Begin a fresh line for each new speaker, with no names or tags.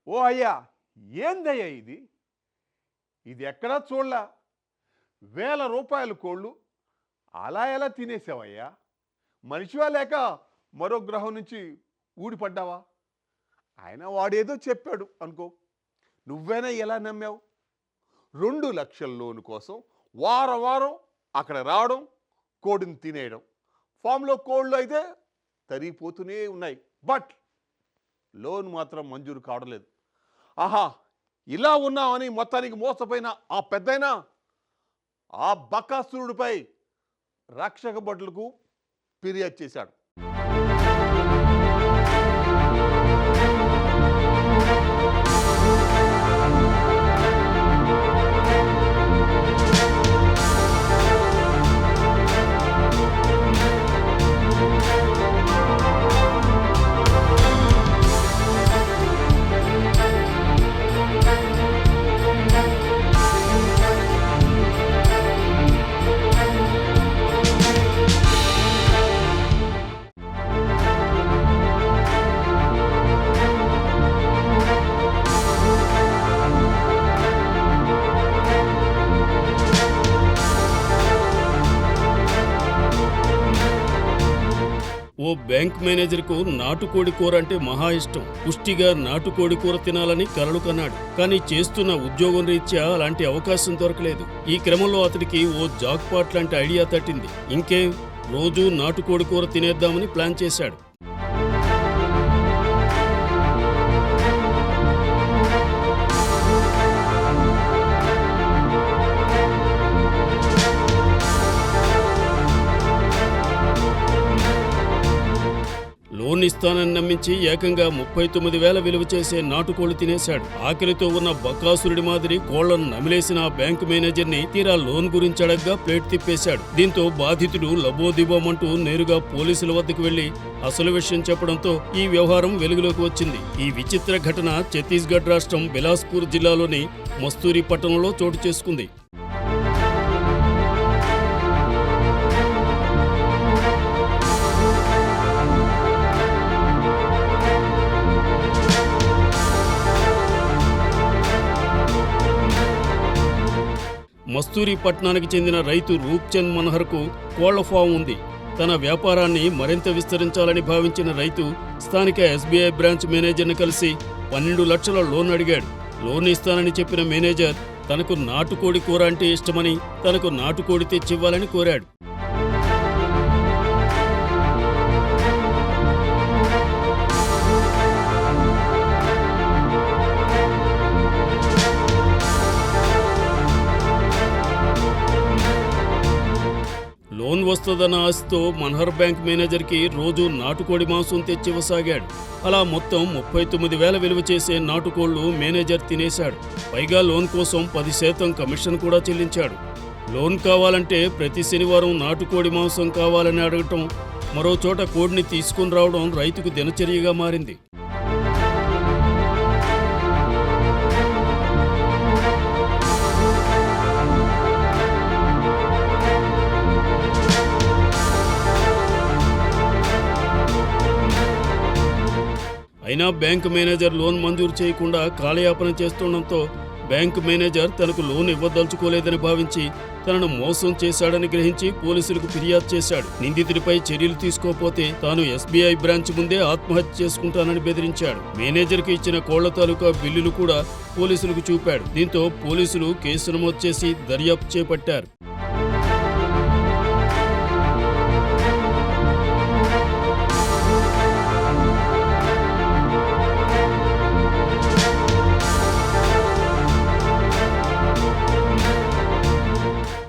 ఓ అయ్యా, ఏందయ్యా ఇది? ఇది ఎక్కడా చూడలా. వేల రూపాయల కోళ్ళు అలా ఎలా తినేసావయ్యా? మనిషివా లేక మరో గ్రహం నుంచి ఊడిపడ్డావా? ఆయన వాడేదో చెప్పాడు అనుకో, నువ్వేనా ఎలా నమ్మావు? 2 లక్షల లోను కోసం వారం వారం అక్కడ రావడం, కోడిని తినేయడం. ఫామ్లో కోళ్ళు అయితే తరిగిపోతూనే ఉన్నాయి, బట్ లోన్ మాత్రం మంజూరు కావడం లేదు. ఆహా, ఇలా ఉన్నామని మొత్తానికి మోసపోయిన ఆ పెద్దయినా ఆ బకాసురుడిపై రక్షక భటులకు ఫిర్యాదు చేశాడు.
ఓ బ్యాంక్ మేనేజర్కు నాటుకోడి కూర అంటే మహా ఇష్టం. పుష్టిగా నాటుకోడి కూర తినాలని కలలు కన్నాడు. కానీ చేస్తున్న ఉద్యోగం రీత్యా అలాంటి అవకాశం దొరకలేదు. ఈ క్రమంలో అతడికి ఓ జాక్పాట్ లాంటి ఐడియా తట్టింది. ఇంకేం, రోజూ నాటుకోడి కూర తినేద్దామని ప్లాన్ చేశాడు. లోన్ ఇస్తానని నమ్మించి ఏకంగా 39,000 విలువ చేసే నాటుకోళ్లు తినేశాడు. ఆకలితో ఉన్న బకాసురుడి మాదిరి కోళ్లను నమిలేసిన ఆ బ్యాంకు మేనేజర్ని తీరా లోన్ గురించి అడగ్గా ప్లేట్ తిప్పేశాడు. దీంతో బాధితుడు లబోదిబోమంటూ నేరుగా పోలీసుల వద్దకు వెళ్లి అసలు విషయం చెప్పడంతో ఈ వ్యవహారం వెలుగులోకి వచ్చింది. ఈ విచిత్ర ఘటన ఛత్తీస్గఢ్ రాష్ట్రం బిలాస్పూర్ జిల్లాలోని మస్తూరి పట్టణంలో చోటు చేసుకుంది. మస్తూరి పట్టణానికి చెందిన రైతు రూప్చంద్ మనహర్కు కోళ్ల ఫామ్ ఉంది. తన వ్యాపారాన్ని మరింత విస్తరించాలని భావించిన రైతు స్థానిక ఎస్బీఐ బ్రాంచ్ మేనేజర్ని కలిసి 12 లక్షల లోన్ అడిగాడు. లోన్ ఇస్తానని చెప్పిన మేనేజర్ తనకు నాటుకోడి కూర అంటే ఇష్టమని, తనకు నాటుకోడి తెచ్చివ్వాలని కోరాడు. లోన్ వస్తుందన్న ఆశతో మనహర్ బ్యాంక్ మేనేజర్కి రోజు నాటుకోడి మాంసం తెచ్చివ్వసాగాడు. అలా మొత్తం 39,000 విలువ చేసే నాటుకోళ్లు మేనేజర్ తినేశాడు. పైగా లోన్ కోసం 10% కమిషన్ కూడా చెల్లించాడు. లోన్ కావాలంటే ప్రతి శనివారం నాటుకోడి మాంసం కావాలని అడగటం, మరో చోట కోడిని తీసుకుని రావడం రైతుకు దినచర్యగా మారింది. అయినా బ్యాంకు మేనేజర్ లోన్ మంజూరు చేయకుండా కాలయాపన చేస్తుండటంతో బ్యాంకు మేనేజర్ తనకు లోన్ ఇవ్వదలుచుకోలేదని భావించి తనను మోసం చేశాడని గ్రహించి పోలీసులకు ఫిర్యాదు చేశాడు. నిందితుడిపై చర్యలు తీసుకోకపోతే తాను ఎస్బీఐ బ్రాంచ్ ముందే ఆత్మహత్య చేసుకుంటానని బెదిరించాడు. మేనేజర్కు ఇచ్చిన కోళ్ల తాలూకా బిల్లులు కూడా పోలీసులకు చూపాడు. దీంతో పోలీసులు కేసు నమోదు చేసి దర్యాప్తు చేపట్టారు.